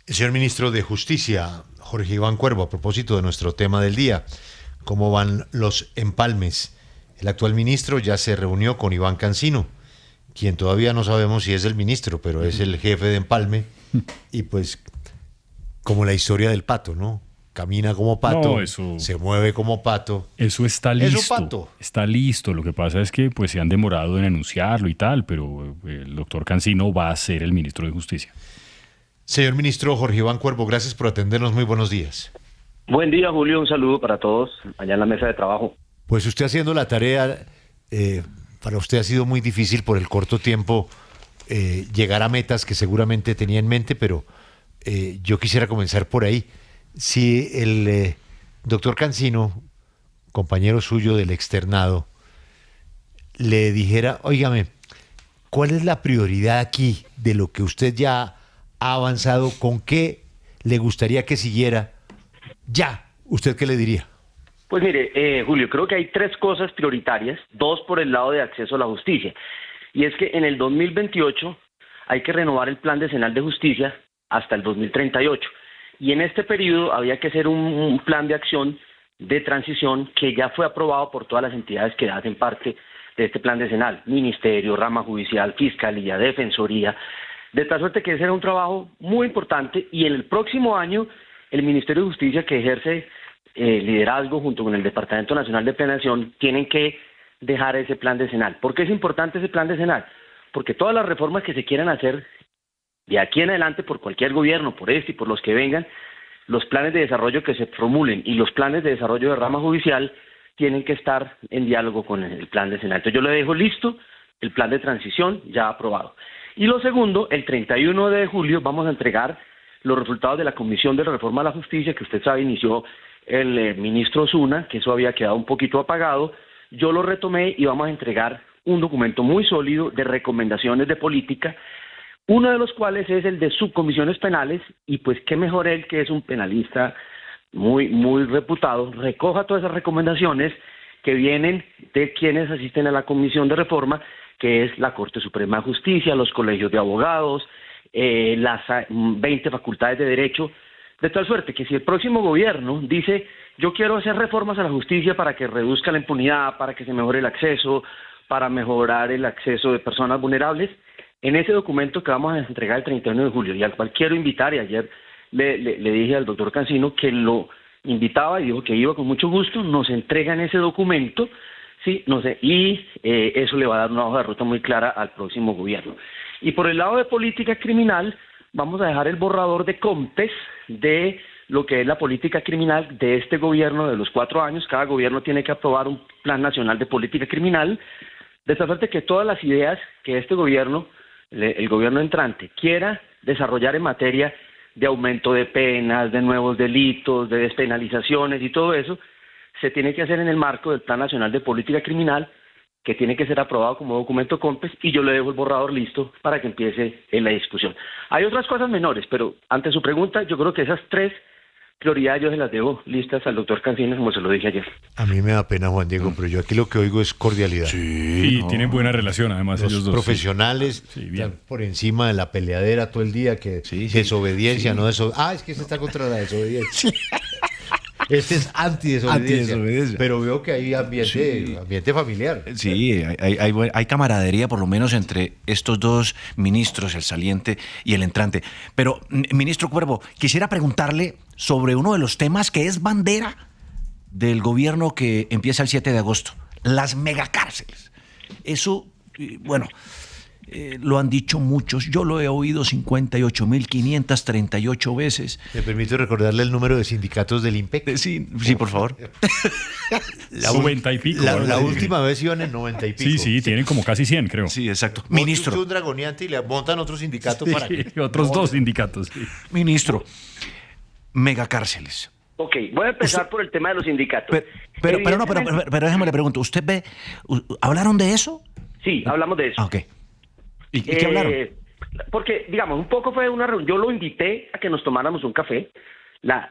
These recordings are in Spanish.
Señor ministro de Justicia, Jorge Iván Cuervo, a propósito de nuestro tema del día, ¿cómo van los empalmes? El actual ministro ya se reunió con Iván Cancino, quien todavía no sabemos si es el ministro, pero es el jefe de empalme, y pues como la historia del pato, ¿no? Camina como No, pato, se mueve como pato. eso está Es un listo. pato. Está listo. Lo que pasa es que pues se han demorado en anunciarlo y tal, pero el doctor Cancino va a ser el ministro de Justicia. Señor ministro Jorge Iván Cuervo, gracias por atendernos. Muy buenos días. Buen día, Julio. Un saludo para todos allá en la mesa de trabajo. Pues usted haciendo la tarea, para usted ha sido muy difícil por el corto tiempo llegar a metas que seguramente tenía en mente, pero yo quisiera comenzar por ahí. Si el doctor Cancino, compañero suyo del externado, le dijera, óigame, ¿cuál es la prioridad aquí de lo que usted ya ha avanzado? ¿Con qué le gustaría que siguiera ya? ¿Usted qué le diría? Pues mire, Julio, creo que hay tres cosas prioritarias, dos por el lado de acceso a la justicia. Y es que en el 2028 hay que renovar el plan decenal de justicia hasta el 2038. Y en este periodo había que hacer un plan de acción de transición que ya fue aprobado por todas las entidades que hacen parte de este plan decenal: ministerio, rama judicial, fiscalía, defensoría, de tal suerte que ese era un trabajo muy importante. Y en el próximo año el Ministerio de Justicia, que ejerce liderazgo junto con el Departamento Nacional de Planeación, tienen que dejar ese plan decenal. ¿Por qué es importante ese plan decenal? Porque todas las reformas que se quieran hacer de aquí en adelante por cualquier gobierno, por este y por los que vengan, los planes de desarrollo que se formulen y los planes de desarrollo de rama judicial tienen que estar en diálogo con el plan decenal. Entonces yo le dejo listo el plan de transición ya aprobado. Y lo segundo, el 31 de julio vamos a entregar los resultados de la Comisión de Reforma a la Justicia, que usted sabe inició el ministro Osuna, que eso había quedado un poquito apagado. Yo lo retomé y vamos a entregar un documento muy sólido de recomendaciones de política, uno de los cuales es el de subcomisiones penales, y pues qué mejor él, que es un penalista muy reputado, recoja todas esas recomendaciones que vienen de quienes asisten a la Comisión de Reforma, que es la Corte Suprema de Justicia, los colegios de abogados, las 20 facultades de derecho, de tal suerte que si el próximo gobierno dice yo quiero hacer reformas a la justicia para que reduzca la impunidad, para que se mejore el acceso, para mejorar el acceso de personas vulnerables, en ese documento que vamos a entregar el 31 de julio, y al cual quiero invitar, y ayer le dije al doctor Cancino que lo invitaba y dijo que iba con mucho gusto, nos entregan ese documento, sí, no sé, y eso le va a dar una hoja de ruta muy clara al próximo gobierno. Y por el lado de política criminal, vamos a dejar el borrador de COMPES de lo que es la política criminal de este gobierno de los 4 años. Cada gobierno tiene que aprobar un plan nacional de política criminal, de tal suerte que todas las ideas que este gobierno, el gobierno entrante, quiera desarrollar en materia de aumento de penas, de nuevos delitos, de despenalizaciones y todo eso, se tiene que hacer en el marco del Plan Nacional de Política Criminal, que tiene que ser aprobado como documento COMPES, y yo le dejo el borrador listo para que empiece en la discusión. Hay otras cosas menores, pero ante su pregunta, yo creo que esas tres prioridades yo se las dejo listas al doctor Cancino, como se lo dije ayer. A mí me da pena, Juan Diego, pero yo aquí lo que oigo es cordialidad. Sí, no. tienen buena relación además Los ellos dos. profesionales Sí, bien. están por encima de la peleadera todo el día, que Sí, sí, desobediencia, sí. no desobediencia. Es que se está contra la desobediencia. Este es antidesobediencia. Antidesobediencia. Pero veo que hay ambiente familiar. Sí, hay camaradería por lo menos entre estos dos ministros, el saliente y el entrante. Pero, ministro Cuervo, quisiera preguntarle sobre uno de los temas que es bandera del gobierno que empieza el 7 de agosto, las megacárceles. Eso, bueno, lo han dicho muchos, yo lo he oído 58.538 veces. Me permito recordarle el número de sindicatos del IMPEC. Sí, por favor. La 90 y pico. La última vez iban en 90 y pico. Sí, tienen como casi 100, creo. Sí, exacto. Monte Ministro. usted un dragoneante y le montan otro sindicato para Sí, que... otros dos sindicatos. Sí. Ministro, megacárceles. Ok, voy a empezar por el tema de los sindicatos. Pero Evidentemente- déjame le pregunto, ¿usted ve, hablaron de eso? Sí, hablamos de eso. Ah, ok. ¿Y qué hablaron? Porque, digamos, un poco fue una reunión. Yo lo invité a que nos tomáramos un café. La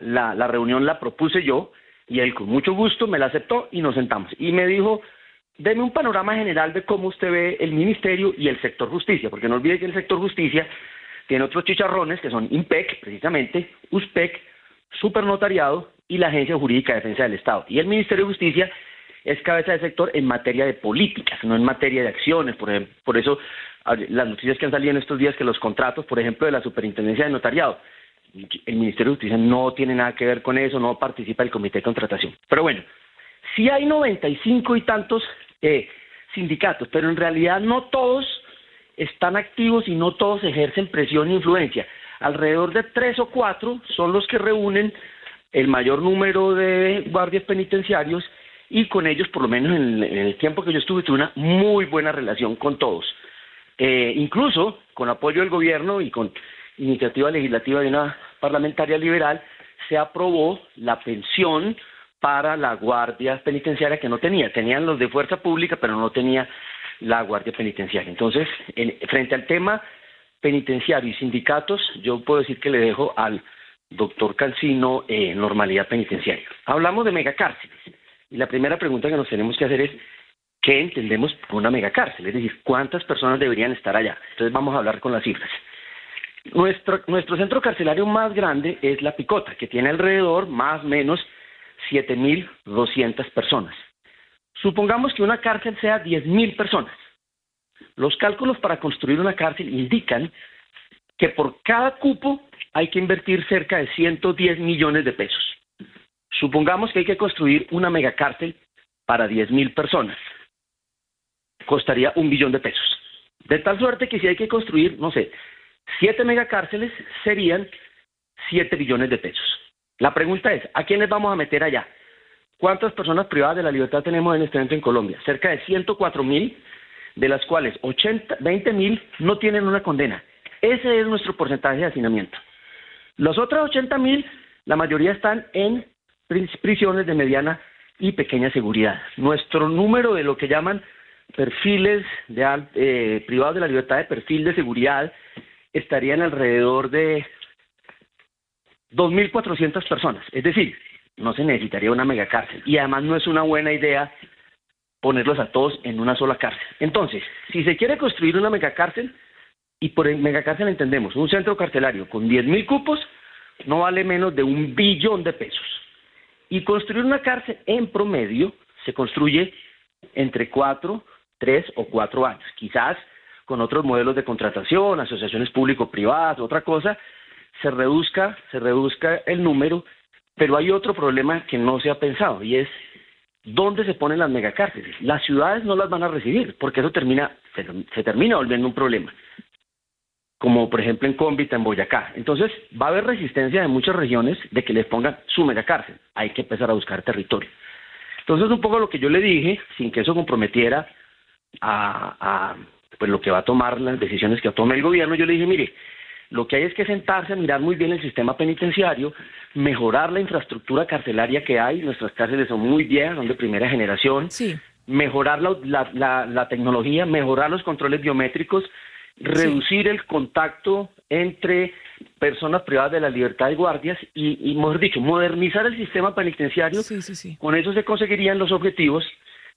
reunión la propuse yo y él con mucho gusto me la aceptó y nos sentamos. Y me dijo, deme un panorama general de cómo usted ve el ministerio y el sector justicia, porque no olvide que el sector justicia tiene otros chicharrones que son IMPEC, precisamente, USPEC, Supernotariado y la Agencia Jurídica de Defensa del Estado. Y el Ministerio de Justicia es cabeza de sector en materia de políticas, no en materia de acciones. Por eso las noticias que han salido en estos días, que los contratos, por ejemplo, de la Superintendencia de Notariado, el Ministerio de Justicia no tiene nada que ver con eso, no participa el Comité de Contratación. Pero bueno, sí hay 95 y tantos sindicatos, pero en realidad no todos están activos y no todos ejercen presión e influencia. Alrededor de 3 o 4 son los que reúnen el mayor número de guardias penitenciarios, y con ellos, por lo menos en el tiempo que yo estuve, tuve una muy buena relación con todos. Incluso con apoyo del gobierno y con iniciativa legislativa de una parlamentaria liberal, se aprobó la pensión para la guardia penitenciaria que no tenía. Tenían los de fuerza pública, pero no tenía la guardia penitenciaria. Entonces, frente al tema penitenciario y sindicatos, yo puedo decir que le dejo al doctor Cancino normalidad penitenciaria. Hablamos de megacárceles. Y la primera pregunta que nos tenemos que hacer es, ¿qué entendemos por una megacárcel? Es decir, ¿cuántas personas deberían estar allá? Entonces vamos a hablar con las cifras. Nuestro centro carcelario más grande es La Picota, que tiene alrededor, más o menos, 7.200 personas. Supongamos que una cárcel sea 10.000 personas. Los cálculos para construir una cárcel indican que por cada cupo hay que invertir cerca de 110 millones de pesos. Supongamos que hay que construir una megacárcel para 10.000 personas. Costaría 1 billón de pesos. De tal suerte que si hay que construir, no sé, 7 megacárceles, serían 7 billones de pesos. La pregunta es, ¿a quiénes vamos a meter allá? ¿Cuántas personas privadas de la libertad tenemos en este momento en Colombia? Cerca de 104.000, de las cuales 20.000 no tienen una condena. Ese es nuestro porcentaje de hacinamiento. Los otros 80.000, la mayoría están en prisiones de mediana y pequeña seguridad. Nuestro número de lo que llaman perfiles privados de la libertad de perfil de seguridad estarían alrededor de 2.400 personas. Es decir, no se necesitaría una megacárcel. Y además no es una buena idea ponerlos a todos en una sola cárcel. Entonces, si se quiere construir una megacárcel, y por megacárcel entendemos un centro carcelario con 10.000 cupos, no vale menos de 1 billón de pesos. Y construir una cárcel en promedio se construye entre 3 o 4 años. Quizás con otros modelos de contratación, asociaciones público-privadas, otra cosa, se reduzca el número, pero hay otro problema que no se ha pensado, y es ¿dónde se ponen las megacárceles? Las ciudades no las van a recibir, porque eso se termina volviendo un problema, como por ejemplo en Cómbita, en Boyacá. Entonces va a haber resistencia de muchas regiones de que les pongan su megacárcel. Hay que empezar a buscar territorio. Entonces un poco lo que yo le dije, sin que eso comprometiera pues lo que va a tomar, las decisiones que tome el gobierno, yo le dije, mire, lo que hay es que sentarse a mirar muy bien el sistema penitenciario, mejorar la infraestructura carcelaria que hay. Nuestras cárceles son muy viejas, son de primera generación. Sí. Mejorar la tecnología, mejorar los controles biométricos, reducir el contacto entre personas privadas de la libertad y guardias y mejor dicho, modernizar el sistema penitenciario. Sí. Con eso se conseguirían los objetivos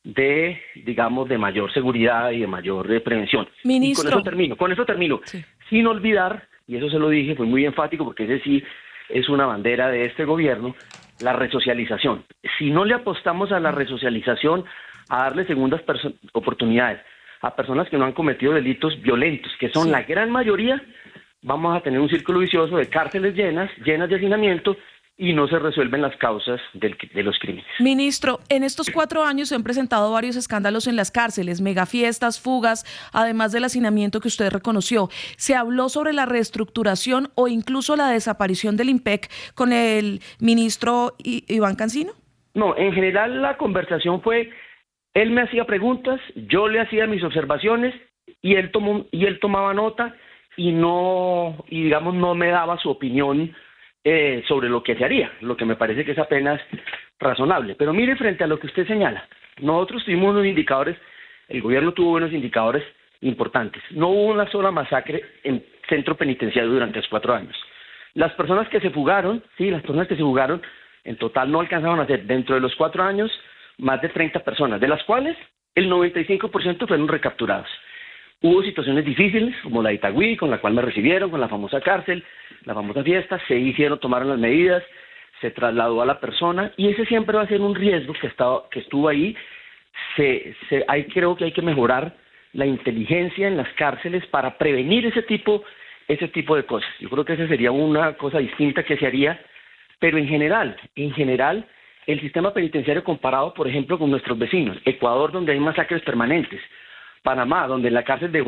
de, digamos, de mayor seguridad y de mayor prevención. Ministro. Y con eso termino. Sí. Sin olvidar, y eso se lo dije, fue muy enfático porque ese sí es una bandera de este gobierno, la resocialización. Si no le apostamos a la resocialización, a darle segundas oportunidades a personas que no han cometido delitos violentos, que son la gran mayoría, vamos a tener un círculo vicioso de cárceles llenas de hacinamiento, y no se resuelven las causas de los crímenes. Ministro, en estos 4 años se han presentado varios escándalos en las cárceles, megafiestas, fugas, además del hacinamiento que usted reconoció. ¿Se habló sobre la reestructuración o incluso la desaparición del IMPEC con el ministro Iván Cancino? No, en general la conversación fue, él me hacía preguntas, yo le hacía mis observaciones y él tomaba nota y no me daba su opinión sobre lo que se haría, lo que me parece que es apenas razonable. Pero mire, frente a lo que usted señala, nosotros tuvimos unos indicadores, el gobierno tuvo unos indicadores importantes. No hubo una sola masacre en centro penitenciario durante los 4 años. Las personas que se fugaron, en total no alcanzaron a ser, dentro de los 4 años, más de 30 personas, de las cuales el 95% fueron recapturados. Hubo situaciones difíciles, como la de Itagüí, con la cual me recibieron, con la famosa cárcel, la famosa fiesta, tomaron las medidas, se trasladó a la persona, y ese siempre va a ser un riesgo que estuvo ahí. Creo que hay que mejorar la inteligencia en las cárceles para prevenir ese tipo de cosas. Yo creo que esa sería una cosa distinta que se haría, pero en general, el sistema penitenciario comparado, por ejemplo, con nuestros vecinos, Ecuador, donde hay masacres permanentes, Panamá, donde en la cárcel de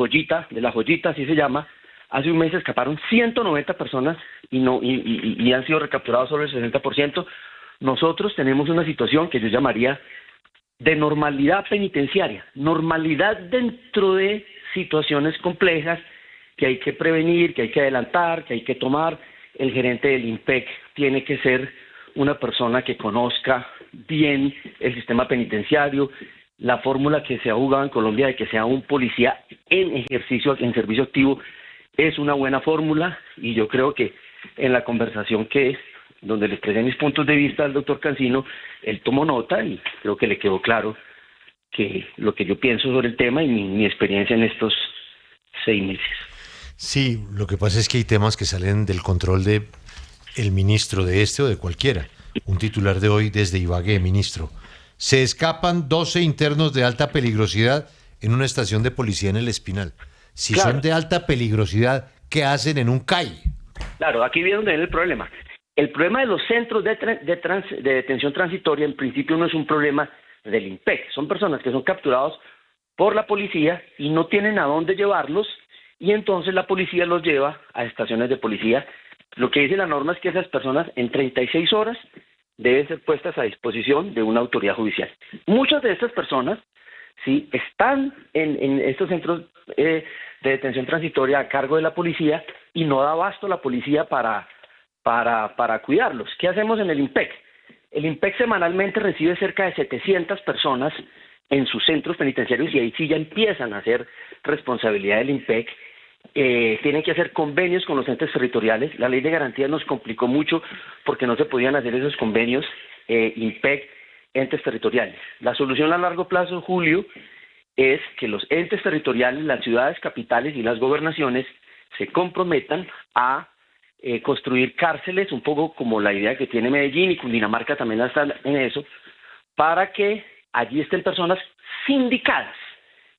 la Joyita, así se llama, hace un mes escaparon 190 personas y han sido recapturados sobre el 60%. Nosotros tenemos una situación que yo llamaría de normalidad penitenciaria, normalidad dentro de situaciones complejas que hay que prevenir, que hay que adelantar, que hay que tomar. El gerente del INPEC tiene que ser una persona que conozca bien el sistema penitenciario. La fórmula que se ha jugado en Colombia de que sea un policía en servicio activo, es una buena fórmula, y yo creo que en la conversación donde le expresé mis puntos de vista al doctor Cancino, él tomó nota y creo que le quedó claro que lo que yo pienso sobre el tema y mi experiencia en estos 6 meses. Sí, lo que pasa es que hay temas que salen del control de el ministro de este o de cualquiera. Un titular de hoy desde Ibagué, ministro. Se escapan 12 internos de alta peligrosidad en una estación de policía en el Espinal. Si claro, son de alta peligrosidad, ¿qué hacen en un CAI? Claro, aquí viene donde viene el problema. El problema de los centros de detención transitoria, en principio, no es un problema del INPEC. Son personas que son capturados por la policía y no tienen a dónde llevarlos, y entonces la policía los lleva a estaciones de policía. Lo que dice la norma es que esas personas en 36 horas deben ser puestas a disposición de una autoridad judicial. Muchas de estas personas sí están en estos centros de detención transitoria a cargo de la policía, y no da abasto la policía para cuidarlos. ¿Qué hacemos en el INPEC? El INPEC semanalmente recibe cerca de 700 personas en sus centros penitenciarios, y ahí sí ya empiezan a ser responsabilidad del INPEC. Tienen que hacer convenios con los entes territoriales. La ley de garantías nos complicó mucho porque no se podían hacer esos convenios INPEC, entes territoriales. La solución a largo plazo, Julio, es que los entes territoriales, las ciudades capitales y las gobernaciones se comprometan a construir cárceles, un poco como la idea que tiene Medellín, y Cundinamarca también está en eso, para que allí estén personas sindicadas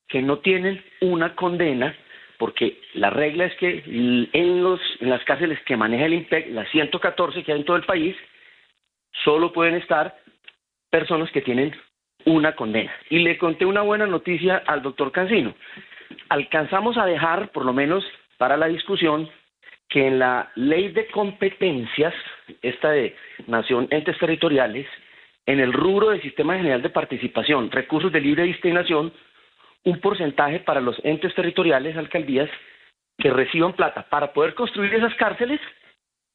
que no tienen una condena, porque la regla es que en las cárceles que maneja el INPEC, las 114 que hay en todo el país, solo pueden estar personas que tienen una condena. Y le conté una buena noticia al doctor Cancino. Alcanzamos a dejar, por lo menos para la discusión, que en la ley de competencias, esta de Nación, entes territoriales, en el rubro del Sistema General de Participación, recursos de libre destinación, un porcentaje para los entes territoriales, alcaldías, que reciban plata para poder construir esas cárceles,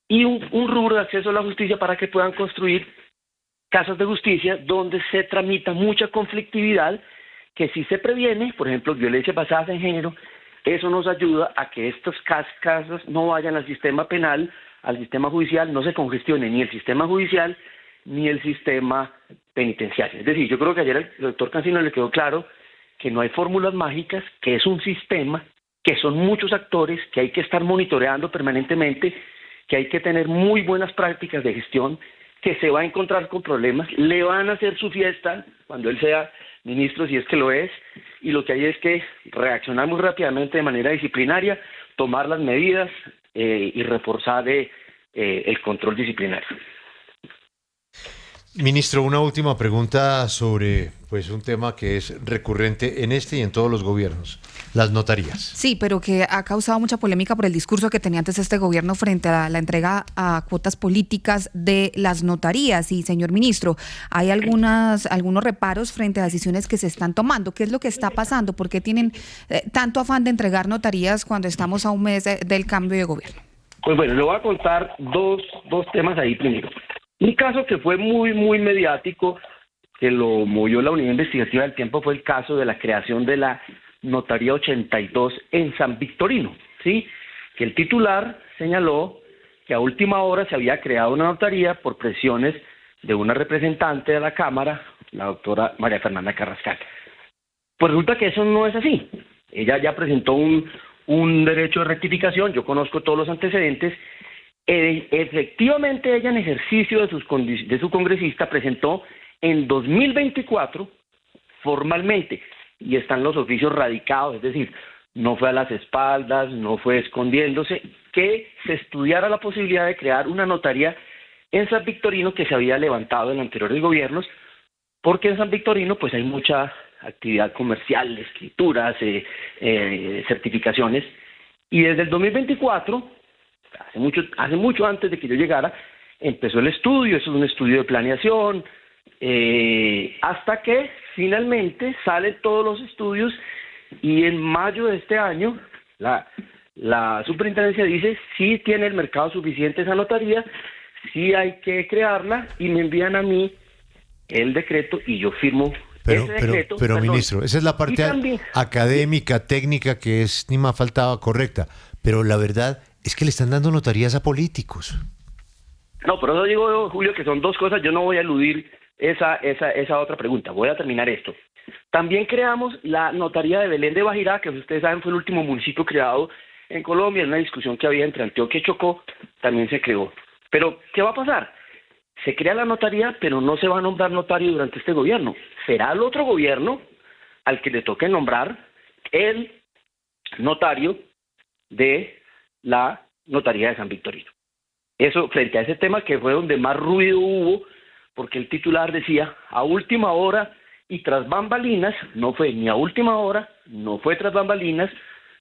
y un rubro de acceso a la justicia para que puedan construir casas de justicia donde se tramita mucha conflictividad, que si se previene, por ejemplo, violencia basada en género, eso nos ayuda a que estos casos no vayan al sistema penal, al sistema judicial, no se congestione ni el sistema judicial ni el sistema penitenciario. Es decir, yo creo que ayer al doctor Cancino le quedó claro que no hay fórmulas mágicas, que es un sistema, que son muchos actores, que hay que estar monitoreando permanentemente, que hay que tener muy buenas prácticas de gestión, que se va a encontrar con problemas, le van a hacer su fiesta cuando él sea ministro, si es que lo es, y lo que hay es que reaccionar muy rápidamente de manera disciplinaria, tomar las medidas y reforzar el control disciplinario. Ministro, una última pregunta sobre un tema que es recurrente en este y en todos los gobiernos, las notarías. Sí, pero que ha causado mucha polémica por el discurso que tenía antes este gobierno frente a la entrega a cuotas políticas de las notarías. Y, señor ministro, hay algunos reparos frente a decisiones que se están tomando. ¿Qué es lo que está pasando? ¿Por qué tienen tanto afán de entregar notarías cuando estamos a un mes del cambio de gobierno? Pues bueno, le voy a contar dos temas ahí primero. Un caso que fue muy, muy mediático, que lo movió la unidad investigativa del tiempo, fue el caso de la creación de la Notaría 82 en San Victorino, ¿sí? Que el titular señaló que a última hora se había creado una notaría por presiones de una representante de la Cámara, la doctora María Fernanda Carrascal. Pues resulta que eso no es así. Ella ya presentó un derecho de rectificación, yo conozco todos los antecedentes. Efectivamente, ella en ejercicio de su congresista presentó en 2024 formalmente, y están los oficios radicados, es decir, no fue a las espaldas, no fue escondiéndose, que se estudiara la posibilidad de crear una notaría en San Victorino que se había levantado en anteriores gobiernos, porque en San Victorino pues hay mucha actividad comercial, escrituras, certificaciones, y desde el 2024, hace mucho antes de que yo llegara, empezó el estudio. Eso es un estudio de planeación, hasta que finalmente salen todos los estudios, y en mayo de este año la superintendencia dice sí tiene el mercado suficiente esa notaría, sí hay que crearla, y me envían a mí el decreto y yo firmo ese decreto. Pero ministro, esa es la parte académica, técnica, que es ni más faltaba correcta, pero la verdad es que le están dando notarías a políticos. No, por eso digo, Julio, que son dos cosas. Yo no voy a eludir esa otra pregunta. Voy a terminar esto. También creamos la notaría de Belén de Bajirá, que ustedes saben fue el último municipio creado en Colombia. En una discusión que había entre Antioquia y Chocó, también se creó. Pero, ¿qué va a pasar? Se crea la notaría, pero no se va a nombrar notario durante este gobierno. Será el otro gobierno al que le toque nombrar el notario de la notaría de San Victorino. Eso, frente a ese tema, que fue donde más ruido hubo, porque el titular decía a última hora y tras bambalinas. No fue ni a última hora, no fue tras bambalinas,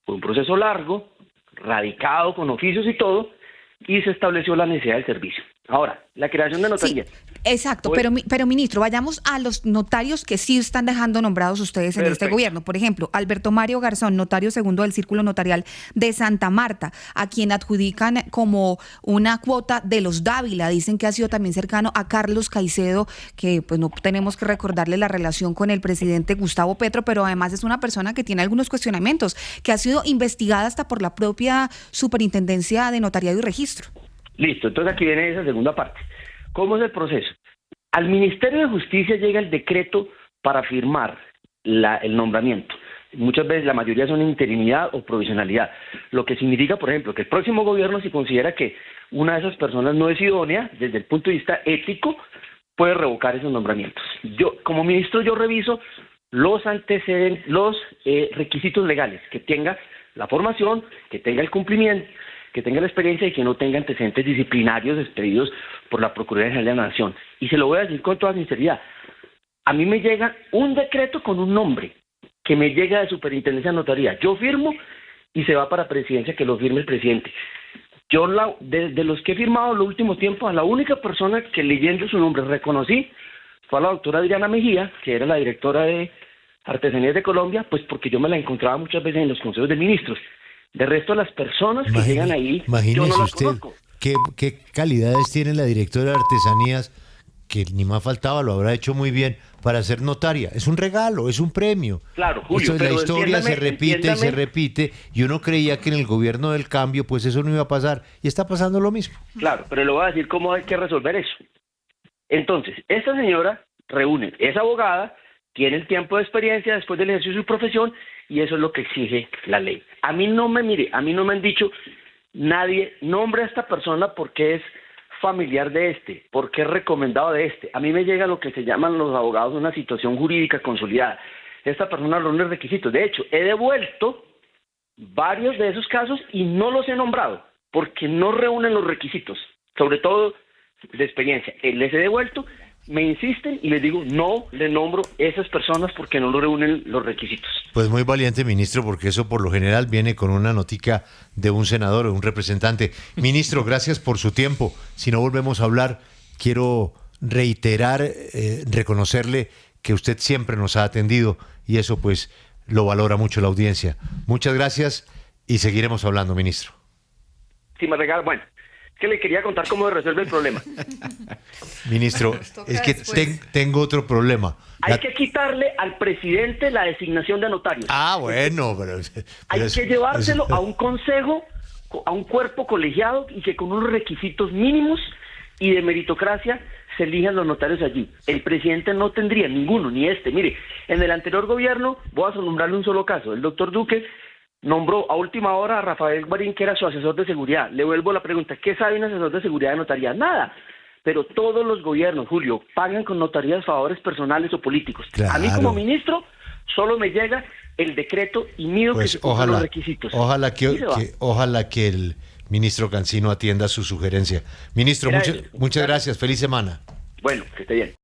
fue un proceso largo, radicado con oficios y todo, y se estableció la necesidad del servicio. Ahora, la creación de notarías. Sí, exacto, pero ministro, vayamos a los notarios que sí están dejando nombrados ustedes en este gobierno. Por ejemplo, Alberto Mario Garzón, notario segundo del Círculo Notarial de Santa Marta, a quien adjudican como una cuota de los Dávila. Dicen que ha sido también cercano a Carlos Caicedo, que pues no tenemos que recordarle la relación con el presidente Gustavo Petro, pero además es una persona que tiene algunos cuestionamientos, que ha sido investigada hasta por la propia Superintendencia de Notariado y Registro. Listo, entonces aquí viene esa segunda parte. ¿Cómo es el proceso? Al Ministerio de Justicia llega el decreto para firmar el nombramiento. Muchas veces la mayoría son interinidad o provisionalidad, lo que significa, por ejemplo, que el próximo gobierno, si considera que una de esas personas no es idónea desde el punto de vista ético, puede revocar esos nombramientos. Yo, como ministro, yo reviso los antecedentes, los requisitos legales, que tenga la formación, que tenga el cumplimiento, que tenga la experiencia y que no tenga antecedentes disciplinarios expedidos por la Procuraduría General de la Nación. Y se lo voy a decir con toda sinceridad. A mí me llega un decreto con un nombre que me llega de Superintendencia de Notaría. Yo firmo y se va para Presidencia, que lo firme el presidente. Yo, de los que he firmado en los últimos tiempos, a la única persona que leyendo su nombre reconocí fue a la doctora Adriana Mejía, que era la directora de Artesanías de Colombia, pues porque yo me la encontraba muchas veces en los consejos de ministros. De resto, las personas que llegan ahí, yo no las conozco. ¿Qué calidades tiene la directora de Artesanías, que ni más faltaba, lo habrá hecho muy bien, para ser notaria? Es un regalo, es un premio. Claro, Julio, la historia se repite y se repite, y uno creía que en el gobierno del cambio pues eso no iba a pasar, y está pasando lo mismo. Claro, pero le voy a decir cómo hay que resolver eso. Entonces, esta señora reúne, es abogada, tiene el tiempo de experiencia después del ejercicio de su profesión, y eso es lo que exige la ley. A mí no me han dicho nadie, nombre a esta persona porque es familiar de este, porque es recomendado de este. A mí me llega lo que se llaman los abogados una situación jurídica consolidada. Esta persona reúne requisitos. De hecho, he devuelto varios de esos casos y no los he nombrado porque no reúnen los requisitos, sobre todo de experiencia. Les he devuelto, me insisten y les digo, no le nombro esas personas porque no lo reúnen los requisitos. Pues muy valiente, ministro, porque eso por lo general viene con una notica de un senador o un representante. Ministro, gracias por su tiempo. Si no volvemos a hablar, quiero reiterar, reconocerle que usted siempre nos ha atendido y eso pues lo valora mucho la audiencia. Muchas gracias y seguiremos hablando, ministro. Si me regala, bueno. Que le quería contar cómo resuelve el problema. Ministro, es que tengo otro problema. Hay que quitarle al presidente la designación de notarios. Ah, bueno, pero hay que llevárselo a un consejo, a un cuerpo colegiado y que con unos requisitos mínimos y de meritocracia se elijan los notarios allí. El presidente no tendría ninguno, ni este. Mire, en el anterior gobierno, voy a nombrarle un solo caso, el doctor Duque nombró a última hora a Rafael Guarín, que era su asesor de seguridad. Le vuelvo la pregunta, ¿qué sabe un asesor de seguridad de notaría? Nada. Pero todos los gobiernos, Julio, pagan con notarías favores personales o políticos. Claro. A mí como ministro solo me llega el decreto y mido que Pues se cumplan los requisitos. ojalá Y se va. ojalá que el ministro Cancino atienda su sugerencia. Ministro, Era eso. muchas gracias. Feliz semana. Bueno, que esté bien.